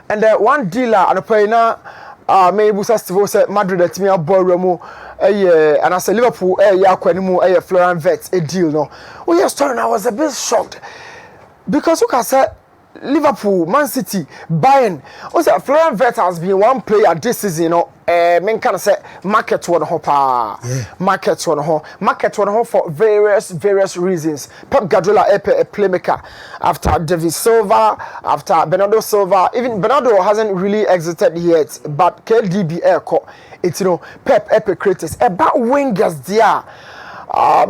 and one dealer and a payna maybe Sastivo Madrid at me a ballroom and I said Liverpool Yaquanimu Florian Wirtz a deal no. Oh yes, turn I was a bit shocked because look I said Liverpool, Man City, Bayern. Also, Florian Wirtz has been one player this season, you know. Men can say market one hopper, market one for various reasons. Pep Guardiola a playmaker after David Silva, after Bernardo Silva. Even Bernardo hasn't really exited yet, but KDB it's you know Pep epic creators about wingers there.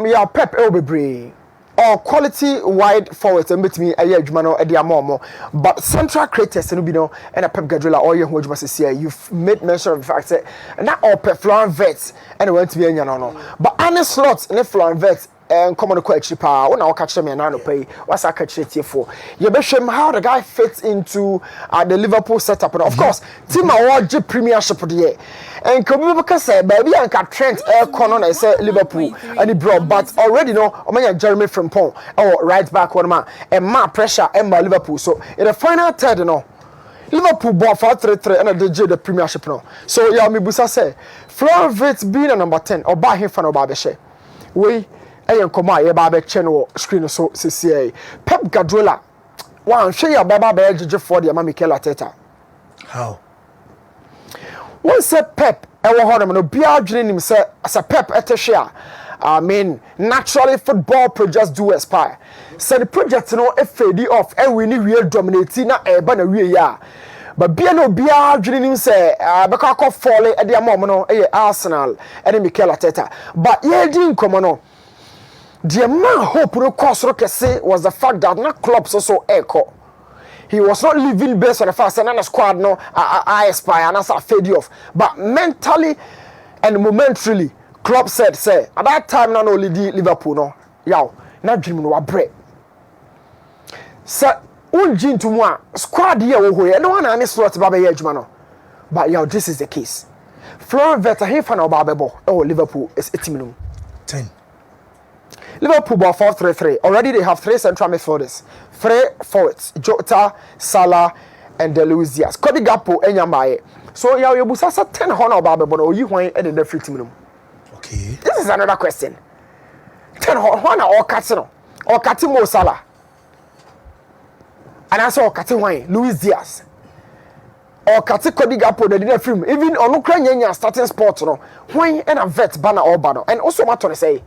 Yeah, Pep Elbebre. Or quality wide forwards and bet me a year Jumano a diamomo, but central creators and you know and a Pep Guardiola or your who must say you've made mention of the fact that not all Pep Florian Wirtz and it went to be in no. But Arnold slots in Florian Wirtz and common quite cheaper when I'll catch them and I don't pay what's I catch it here for. You bet him how the guy fits into the Liverpool setup and of course team award premiership of the year. And Kobuka said, baby, and Trent Conan, I said Liverpool, and he brought, but already know, Jeremy Frimpong, or right back one man, and my pressure, and my Liverpool. So in the final third, you know, Liverpool bought for 3-3 and the premiership. No. So, yeah, me Busa say, Florian Wirtz being a number 10, or buy him for no Babeshe. We, I come out, a Babe channel screen so, CCA. Pep Guardiola, one, share your Baba Berge for the Mammy Mikel Arteta. How? One said Pep, I will no be dreaming himself as a Pep at a share. I mean, naturally, football projects do aspire. So the project, you know, FAD off, and we need real dominating a banner real year. But be no be dreaming himself, because I fall at the moment, Arsenal, and Mikel Arteta. But yeah, didn't come on. The man hope no cause was the fact that not clubs also echo. He was not living based on the fact that the squad no I aspire and as a fade off. But mentally and momentarily, club said say at that time not only the Liverpool no, yow, not dreaming no break. So unjin to moi squad here wo no one any slot baba here no. But yow, this is the case. Florian Wirtz he fan obabebo Liverpool is 8 10. Liverpool ball 4-3-3. Already they have 3 central midfielders. 3 forwards. Jota, Salah, and Luis Diaz. Cody Gakpo, Enyamaye. So, yeah, you must have 10 honor about or you want in the free team. Okay. This is another question. 10 honor or Catino. Or Catimo Salah. And I saw Catino Luis Diaz. Or Cati Cody Gakpo, they didn't film. Even on Ukraine starting sport, no. When and a vet banner or banner. And also, what to say?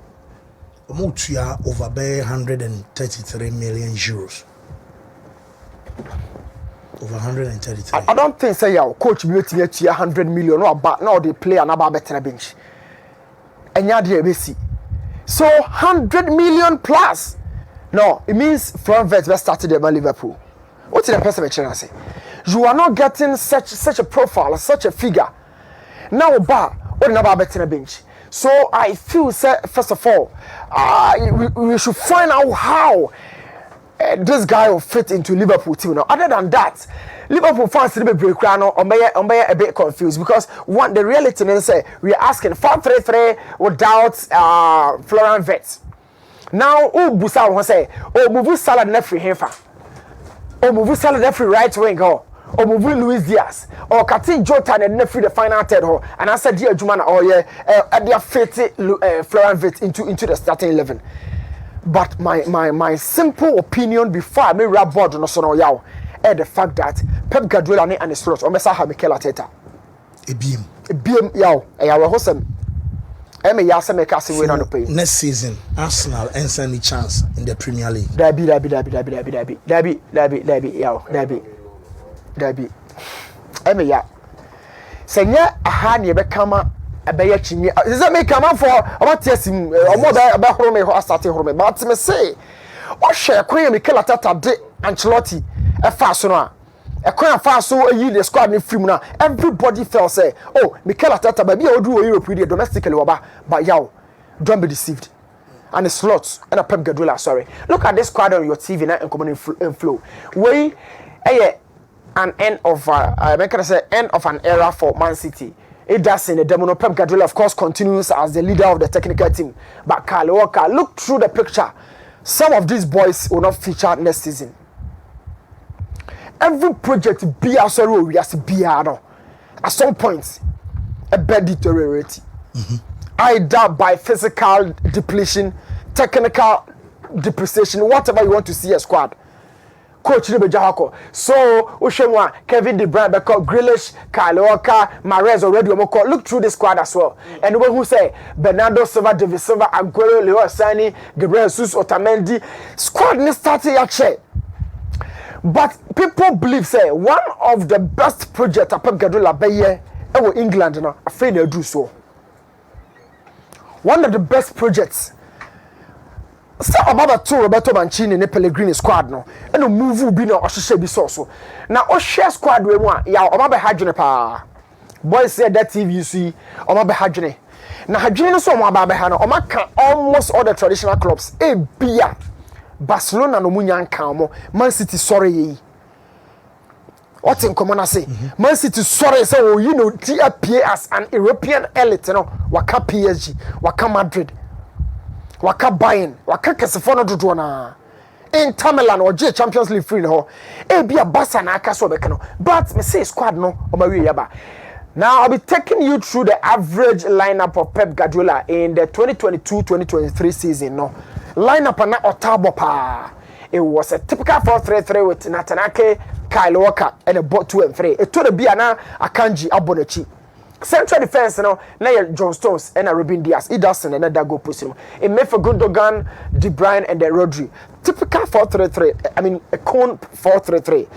Omotia over 133 million euros. Over 133. I don't think say your coach be to 100 million or but now they play another better bench. And ya dey see. So 100 million plus. No, it means Florian Wirtz started at Liverpool. What did the person say? You are not getting such a profile, such a figure. Now bar or another better bench. So I feel, first of all, we should find out how this guy will fit into Liverpool team. Now, other than that, Liverpool fans will be break now a bit confused because the reality is we are asking 4-3-3 without Florian Wirtz. Now, Busa will say, move Salah free hefa, move Salah free right wing or move Luis Diaz or Kati Jota and free the final third and I said dear Jumana they are fit Florian Wirtz into the starting 11. But my simple opinion before I may rap board no so no the fact that Pep Guardiola and his slot or Mesa Mikel Arteta a beam yaw hosem yasa make us win on the pay. Next season Arsenal ends any chance in the Premier League. Dabi ya senya aha ne be kama abeya chinye is that make come for about tesim omo be horo me ho start horo me but me say o hwe kwan Mikel Arteta de Ancelotti e fa so no a kwan fa so ayi the squad ne film na everybody felt say oh Mikel Arteta ba bia odu Europe dey domestically oba but yaw don't be deceived and the slots and a Pep Guardiola sorry look at this squad on your TV na in flow we an end of end of an era for Man City. It does in the demo. Pep Guardiola, of course, continues as the leader of the technical team. But Kyle Walker, look through the picture. Some of these boys will not feature next season. every project be a sorry we as be no at some point a bed deteriorate either by physical depletion, technical depreciation, whatever you want to see a squad. Coach Nibejahako. So Ushemwa, Kevin De Bruyne, Grealish, Kyle Walker, Mahrez already. Look through the squad as well. And when who say Bernardo Silva, David Silva, Aguero, Leo Asani, Gabriel Jesus, Otamendi, squad ni starting actually. But people believe say one of the best projects Pep Guardiola be in England now. I feel they do so. One of the best projects. So about two Roberto Mancini ne Pellegrini squad no and no move bi na ohhye bi so na ohhye squad we mu a ya omabe hadwene pa boys say that TV see omabe hadwene na hadwene no so omabe ha no omaka almost all the traditional clubs bia Barcelona no munya nkan mo Man City sorry yi what in common I say Man City sorry say oh you know appear as an European elite no waka PSG waka Madrid waka Bayern waka kesefo no dodo na Inter Milan or Champions League free no be a Barca na aka so beka no but me say squad no o ma wi yaba. Now I'll be taking you through the average lineup of Pep Guardiola in the 2022-2023 season no lineup na otabo pa. It was a typical 4-3-3 with Natanake, Kyle Walker and a bot 2 and 3 it to the Biana Akanji Abonachi. Central defense no na John Stones and Ruben Dias, Ederson and Dago Pusim. It made for Gundogan, De Bruyne and Rodri. Typical 4-3-3. I mean a cone 4-3-3.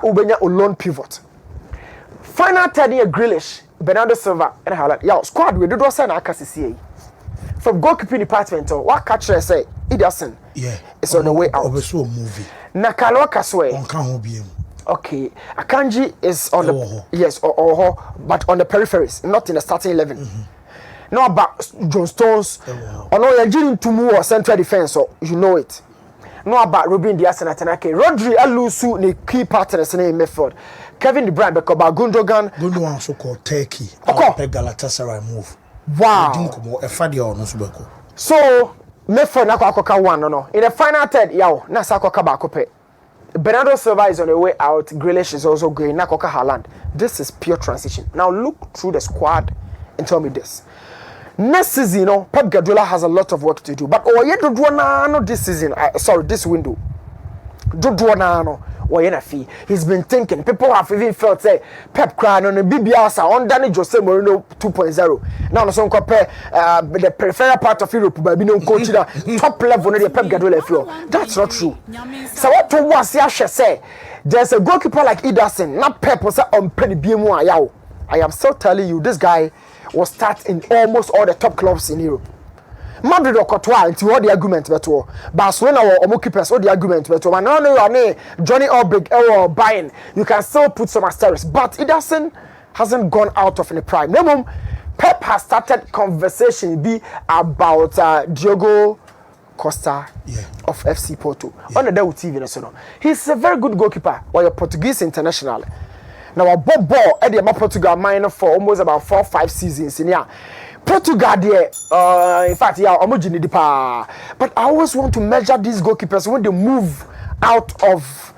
Ubenya alone pivot. Final third year Grealish, Bernardo Silva and Haaland. Yeah, squad we do do say na akasi from goalkeeping department what catch say Ederson. Yeah. It's on the way out. Obviously movie. Na Kyle Kaswe. On kan ho biem. Okay, Akanji is on the yes, but on the peripheries, not in the starting 11. No about John Stones, or no, you're getting to move or central defense, so you know it. No about Ruben Dias and Atanake, Rodri, Alusu, the key partners in midfield. Kevin De Bruyne, about Gundogan, so called Turkey. Okay, Galatasaray move. Wow. So midfield na kwa one no. In the final third, yaw na sa kwa bakope. Bernardo Silva is on the way out. Grealish is also going. Nakoka Haaland. This is pure transition. Now look through the squad and tell me this. Next season, Pep Guardiola has a lot of work to do. But this season, this window. He's been thinking. People have even felt say Pep crying on the BBS on Danny Jose Mourinho 2.0. Now some compare the peripheral part of Europe, but no coach top level the Pep Guardiola feel. That's not true. So what to was say there's a goalkeeper like Ederson, not Pep was on penny BMO. I am still telling you this guy will start in almost all the top clubs in Europe. Madrid or Courtois into all the argument beto. Barcelona or Omo keepers all the argument beto. Man, no, Johnny Orbig or Bayern. You can still put some asterisks, but Ederson hasn't gone out of any prime. No, Pep has started conversation about Diogo Costa of FC Porto. On the day with TV, he's a very good goalkeeper. While a Portuguese international. Now a ball at the Portugal minor for almost about 4 or 5 seasons in here. Portugal there, in fact, but I always want to measure these goalkeepers when they move out of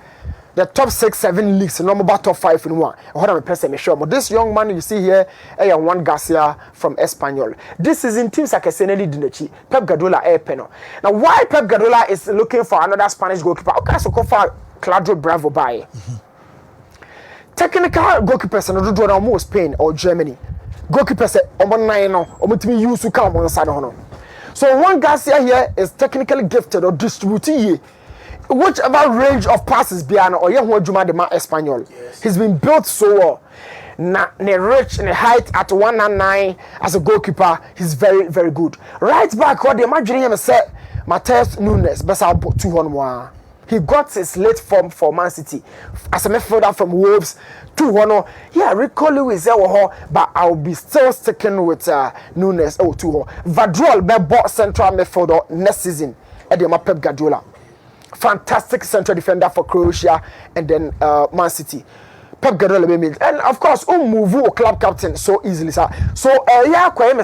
the top 6, 7 leagues, no about top 5 in one. Hold on a person, sure. But this young man you see here, Juan Garcia from Espanyol. This is in teams like Seneli Dinechi, Pep Guardiola Peno. Now, why Pep Guardiola is looking for another Spanish goalkeeper? Okay, so far, Claudio Bravo by. Technical goalkeepers and do almost Spain or Germany. Goalkeepers on 9 no, or use to come on side no. So Juan Garcia here is technically gifted or distributing whichever range of passes Biano or Young Juma de Ma Espanyol. He's been built so well. Rich in height at 199 as a goalkeeper, he's very, very good. Right back, what the imagine him say Mateus Nunes, best out 2-1. He got his late form for Man City as a midfielder from Wolves. 2-1. Yeah, Rico Lewis but I'll be still sticking with Nunes. 2-1. Vadrol be bought central midfielder next season at the Pep Guardiola. Fantastic central defender for Croatia and then Man City. Pep Guardiola and of course move club captain so easily sir. So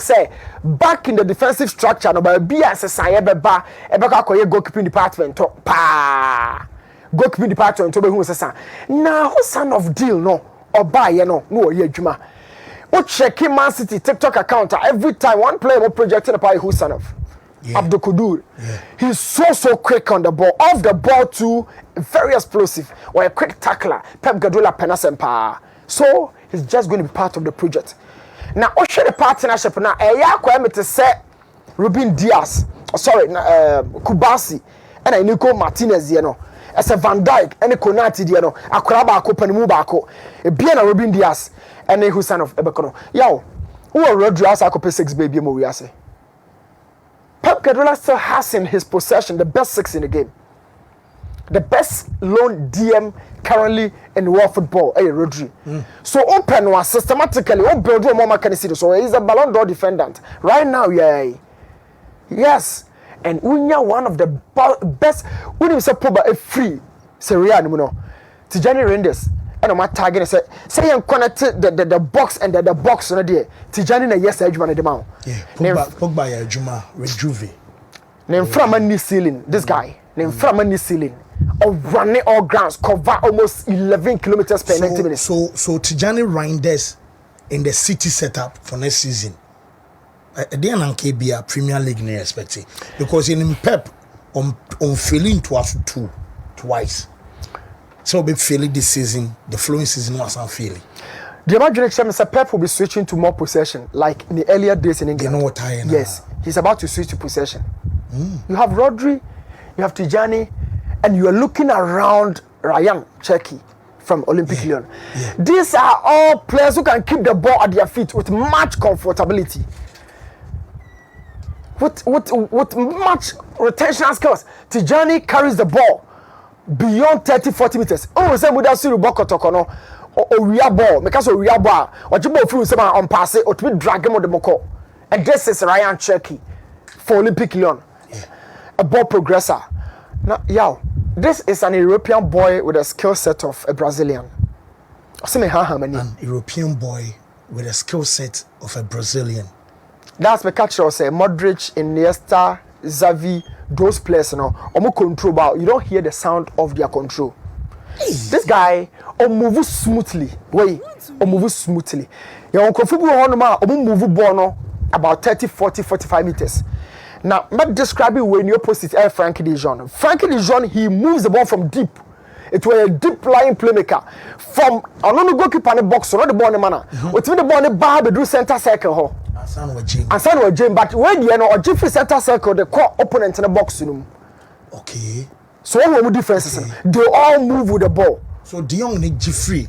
say back in the defensive structure no be as a goalkeeping department go keep department to be who say na who son of deal no or buy no ye adwuma o check Man City TikTok account every time one player will projecting a pie who son of Abdul Kudur. He's so quick on the ball, off the ball too, very explosive, or a quick tackler. Pep Guardiola penasempa. So he's just going to be part of the project. Now, share the partnership now. To say Ruben Diaz, Kubasi, and Nico Martinez, as a Van Dijk, and a Konati, Akraba, Kopenmubako, a Biana Ruben Diaz, and a Hussein of Ebekono. Yo, who are Rodriguez, I could 6 baby Moyase. Pep Guardiola still has in his possession the best 6 in the game. The best lone DM currently in world football, Rodri. So open one systematically, build more mechanism. So he's a Ballon d'Or defendant. Right now, yes. And Unya one of the best, when you say a free, Serie A, Tijani Reinders. And my target say I'm connected the box and the box on there. Tijani na yes Ejuma de mount. Yeah. Pogba ya Ejuma Rejuve. Name from a ceiling. This guy. Name from a ceiling. Of running all grounds, cover almost 11 kilometers per 90 minutes. So Tijani Reinders in the City setup for next season. They are not KBA Premier League near expecting because in Pep on failing twice. So be failing this season, the following season was unfailing. The imagination is Pep will be switching to more possession, like in the earlier days in England. You know what I am? Yes, he's about to switch to possession. You have Rodri, you have Tijani, and you are looking around Ryan Cherki from Olympic Lyon. These are all players who can keep the ball at their feet with much comfortability. With much retention skills. Tijani carries the ball beyond 30-40 meters. Oh, say with that Siri Bokotoko no or real ball. Because of real ball. Or you both through someone on pass it or to be drag him on the boko. And this is Ryan Cherki for Olympic Lyon. A ball progressor. Now, this is an European boy with a skill set of a Brazilian. An European boy with a skill set of a Brazilian. That's the catcher say Modric, Iniesta, Xavi, those players, control ball. You don't hear the sound of their control. This guy, move smoothly. Move smoothly. Your uncle football move ball about 30, 40, 45 meters. Now, not describing when you opposite Frankie de Jong. Frankie de Jong, he moves the ball from deep. It was a deep lying playmaker. From another goalkeeper in the box, not the ball in the manner. What's the ball in the bar, the do center circle. And son was Jim, but when you know, a Jeffrey center circle, the core opponent in the box. Okay. So what differences? Okay. They all move with the ball. So Dion need Jeffrey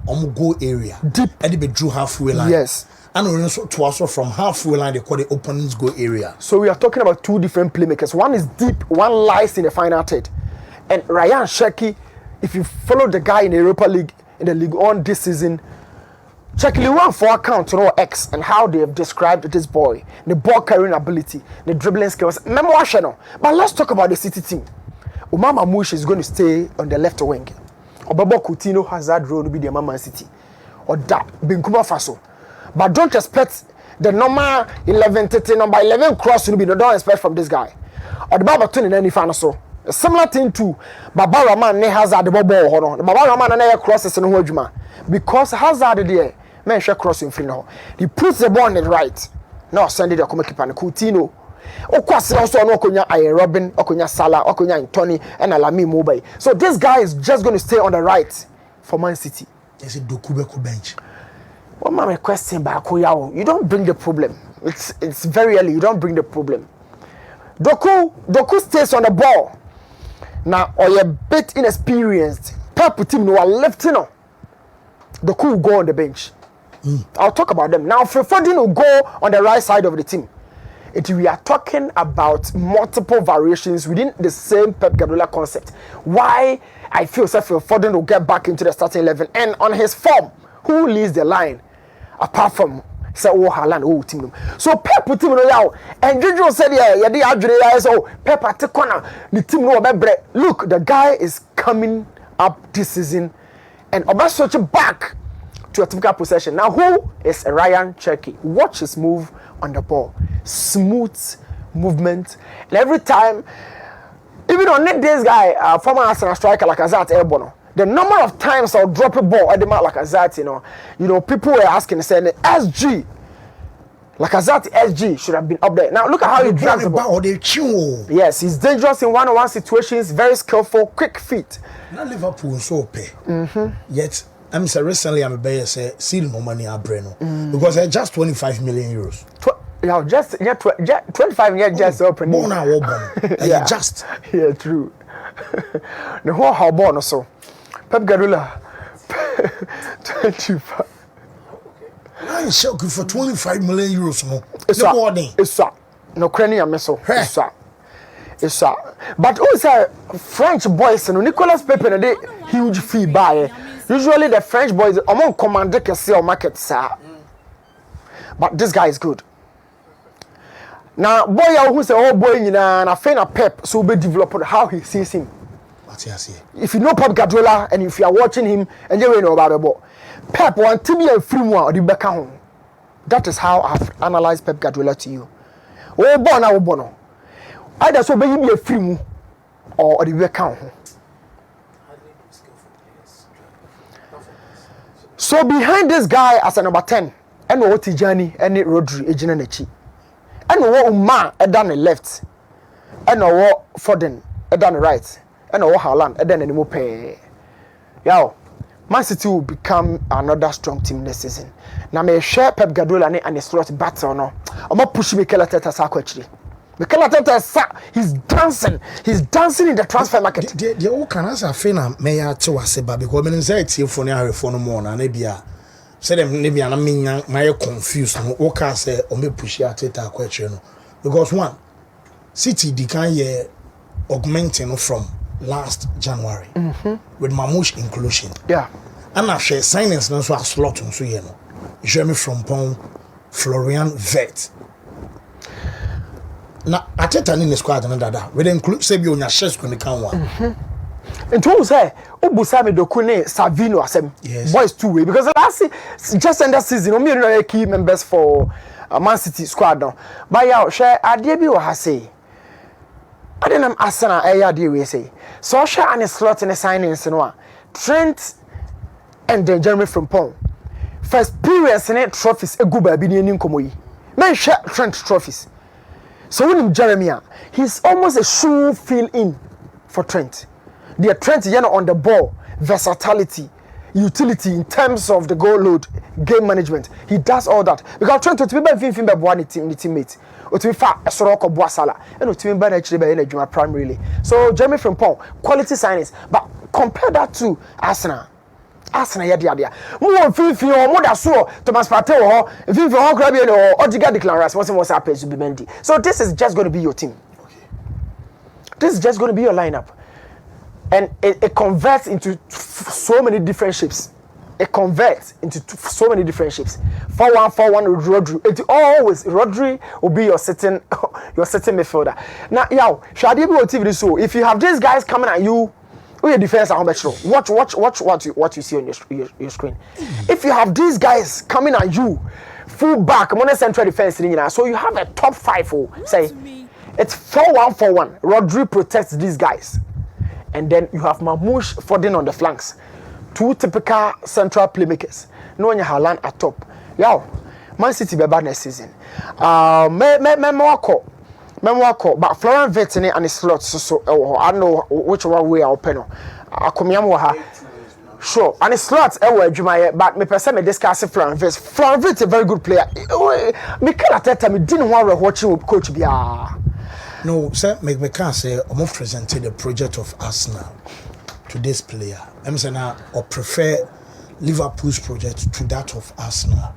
on goal area. Deep. And they be drew halfway line. Yes. And also from halfway line, they call the opponent's goal area. So we are talking about two different playmakers. One is deep, one lies in the final third. And Ryan Cherki, if you follow the guy in the Europa League, in the League on this season, Cherki won for account to know X and how they have described this boy, the ball carrying ability, the dribbling skills. But let's talk about the City team. Umama Mush is going to stay on the left wing. Obabo Coutinho Hazard role to be the Man City. Or that Benkuba Faso. But don't expect the number 11, number 11 cross to be. Don't expect from this guy. Or the Baba Tony in any final so. A similar thing to Baba Rahman ne Hazard the ball. The Baba Rahman and crosses in Hojuma. Because Hazard there, man shall cross in front now. He puts the ball on the right. Now send it to come keep and Coutinho. Okwasi also no Okonya Aye Robin, Okonya Salah, Okonya Anthony, and Alami Mobile. So this guy is just going to stay on the right for Man City. There's a Dokubeku bench. What my question back? You don't bring the problem. It's very early. You don't bring the problem. Doku stays on the ball. Now, or you're a bit inexperienced. Pep team no are left, Doku will go on the bench. I'll talk about them. Now, Foden will go on the right side of the team. We are talking about multiple variations within the same Pep Guardiola concept. Why I feel Foden will get back into the starting 11 and on his form, who leads the line apart from Haaland team. So Pep team and Jojo said so Pep take corner the team look, the guy is coming up this season and Oba switch back to a typical possession. Now who is Ryan Cherki? Watch his move on the ball. Smooth movement, and every time Even on net this guy, former Arsenal striker like Azat Elbono, the number of times I'll drop a ball at the mark like Azat, you know, people were asking, saying SG. Like Azat SG should have been up there. Now look at how he drives the ball. Yes, he's dangerous in one-on-one situations, very skillful, quick feet. Now Liverpool so pay. Yet I'm saying recently I'm say seal no money at Breno because they're just 25 million euros. Just 25 years just open. Yeah, just true. The whole how born so. Pep Guardiola 25. I'm shocking for 25 million euros more. It's no cranny and meso. It's but also French boys and Nicolas Pepe and they huge fee buy. Usually the French boys among commander can sell market sir. But this guy is good. Now boy who say oh boy and I find a Pep so be developed how he sees him. If you know Pep Guardiola and if you are watching him and you know about the ball. Pep want to be a free one or the back home. That is how I've analyzed Pep Guardiola to you. Oh, bono. Either so be a free one or the back home. So behind this guy as a number 10, and what Tijani and Rodri Ejinanechi, and what Uma down the left, and what Foden down the right, and what Haaland and then any more pay. Yo. Man City will become another strong team this season. Now me share Pep Guardiola and the slot battle no. I'm not pushing Mikel Arteta actually. Mikel Arteta he's dancing in the transfer market. The all can answer fena me ya to aseba because me say tie phone ya phone mo na bia. Say them maybe na me my confused no o can say o me push Arteta actually no. Because one City they can augmenting from last January with Mamouche inclusion. Yeah. And I share signings now so a slot on so you know. Jeremy Frimpong, Florian Wirtz. Now Arteta in the squad and that. We include Sebi on your chest when they can one. And to say Obusame Dokune Savino asem boys two way because last just end that season o me no key members for Man City squad now. But yeah, share adie bi o ha say. I didn't Arsenal idea we say. So share and slot in the signings no Trent and then Jeremy Frimpong. First experience in it trophies a good baby in Komoyi. Men share Trent trophies. So when Jeremy, he's almost a sure fill in for Trent. The Trent on the ball, versatility, utility in terms of the goal load, game management. He does all that. Because Trent to be by one teammate. Or to be far a sort of Boasala and to be by actually by energy primarily. So Jeremy Frimpong, quality signings, but compare that to Arsenal. Arsenal yadia. More Fifi or more so Thomas Partey or Fifi or Grabian or Odegaard Declan Rice was happens to be Mendy. So this is just going to be your team. Okay. This is just going to be your lineup. And it converts into so many different shapes. It converts into so many different shapes. 4-1-4-1 with Rodri. It always Rodri will be your sitting midfielder. Now, shall you be on TV so if you have these guys coming at you, your defense are watch what you see on your screen. If you have these guys coming at you, full back, I'm on a central defense, so you have a top 5. Say it's 4-1-4-1. Rodri protects these guys, and then you have Mamouche Foden on the flanks. 2 typical central playmakers. No one Haaland at top. Man City be bad next season. But Florian Wirtz and his slots so I don't know which one way I'll pen. Sure, and his slots but me person me discuss Florian Wirtz. Florian Wirtz a very good player. Mikel Arteta me didn't want to watch him coach bia. No, sir, me can say I'm presented the project of Arsenal to this player. I'm saying I prefer Liverpool's project to that of Arsenal.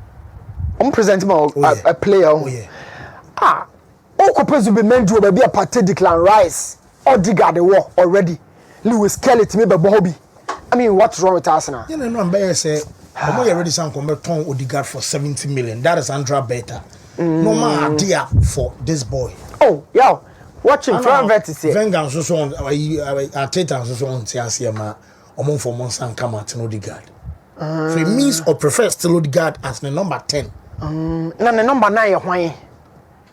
I'm presenting a player. Oh yeah. Supposed to be meant to be a Partey Declan Rice or Odegaard the war already. Lewis Kelly to me be Bobby. I mean, what's wrong with Arsenal? You know, I'm say I'm already saying Tom Odegaard for 70 million. That is Andra better. No more idea for this boy. Oh, yeah. Watching Florian Wirtz say. Vengan so on Arteta so on Tiasiama or for months and come at Odegaard. So it means or prefers still Odegaard as the number 10. No, the number 9 why?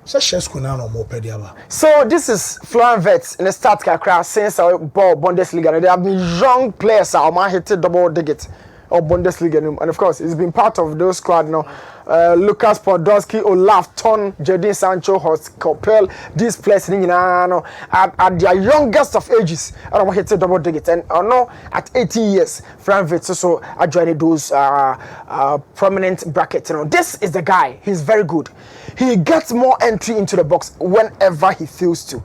So Shesko now no more pediaba. So this is Florian Wirtz in the start kakra since our ball Bundesliga. There have been young players that are hit double digit or Bundesliga, and of course he's been part of those squad now. Lucas Podolski, Olaf Ton, Jadon Sancho, Horst Coppel, these players at their youngest of ages, I don't hit double digit, and no, at 18 years, Florian Wirtz also joined those prominent brackets. This is the guy. He's very good. He gets more entry into the box whenever he feels to.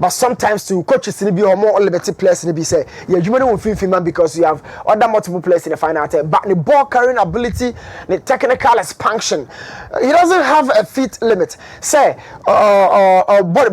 But sometimes to coaches in the more liberty players in the say, yeah, you may not feel man because you have other multiple players in the final attack. But the ball carrying ability, the technical expansion, he doesn't have a feet limit. Say, but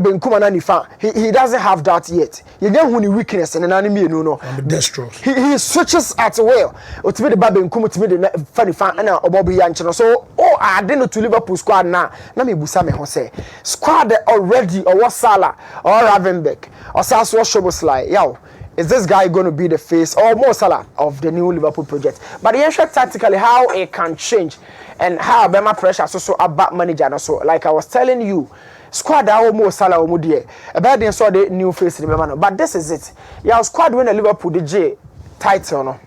he doesn't have that yet. You know when he weakness and an enemy, no. He switches at will. To be the baby and come to be the funny fan and a Bobby Yanchino. So, I didn't to Liverpool squad now. Let me busame Jose. Squad already or what Salah or Ravenbeck or Saswa Shoboslai. Yo, is this guy going to be the face or more Salah of the new Liverpool project? But the issue tactically how it can change and how Bema pressure so about manager and so like I was telling you, squad that more Salah or Mudie. About the saw the new face in the but this is it. Yeah, squad win the Liverpool the J title no.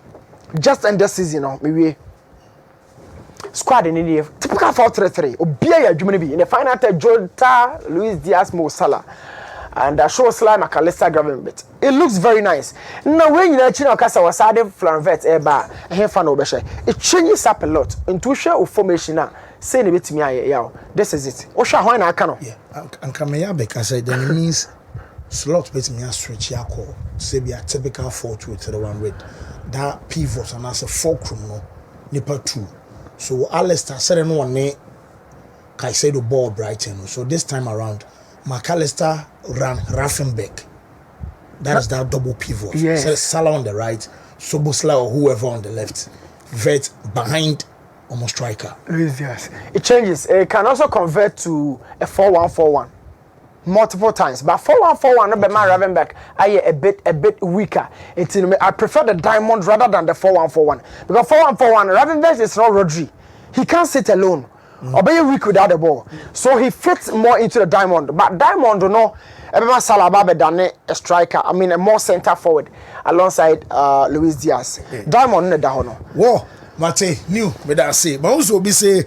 Just end this season no maybe. Squad in India, typical 4-3-3. Obia Jumani in the final Jota, Luis Diaz, Mo Salah. And show slime McAllister grabbing bit. It looks very nice. Now when you know Casa was added Florian Wirtz and here fan obeshe. It changes up a lot. Into share of formation now. Say a bit to me, yeah. This is it. Osha when I can. Yeah, and Kamaya because then it means slot bit me a switch ya call. Say be a typical 4-2-3-1 with that pivot and as a fulcrum no nipa 2. So Alistair said no one ne Caicedo ball Brighton. So this time around McAllister ran Raffenbeck. That is that double pivot. Yes. So Salah on the right, Szoboszlai or whoever on the left. Vet behind almost striker. Yes. It changes. It can also convert to a 4-1-4-1 multiple times. But 4-1-4-1 not be my Ravenbeck. I a bit weaker. I prefer the diamond rather than the 4-1-4-1. Because 4-1-4-1, Ravenbeck is not Rodri. He can't sit alone. Or be weak without the ball. So he fits more into the diamond. But diamond no Ebema Salah than a striker. I mean a more center forward alongside Luis Diaz. Diamond ne da hono. Whoa, Mate, new me that say. But also be say